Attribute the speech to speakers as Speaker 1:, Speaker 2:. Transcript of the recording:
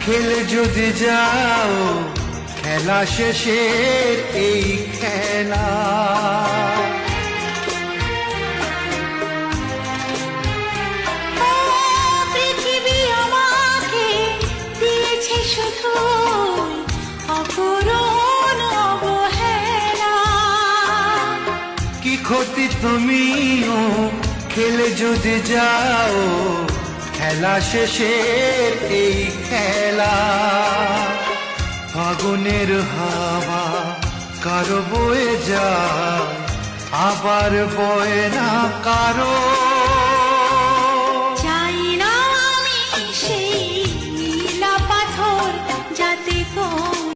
Speaker 1: খেলে যদি যাও খেলা শেষের এই খেলা।
Speaker 2: পৃথিবী আমাকে দিয়েছে শুধু অপূরণ অবহেলা।
Speaker 1: কি ক্ষতি তুমিও খেলে যদি যাও খেলা শেষের এই খেলা। ফাগুনের হাওয়া কারো বয়ে যায়, আবার বয়ে না কারো।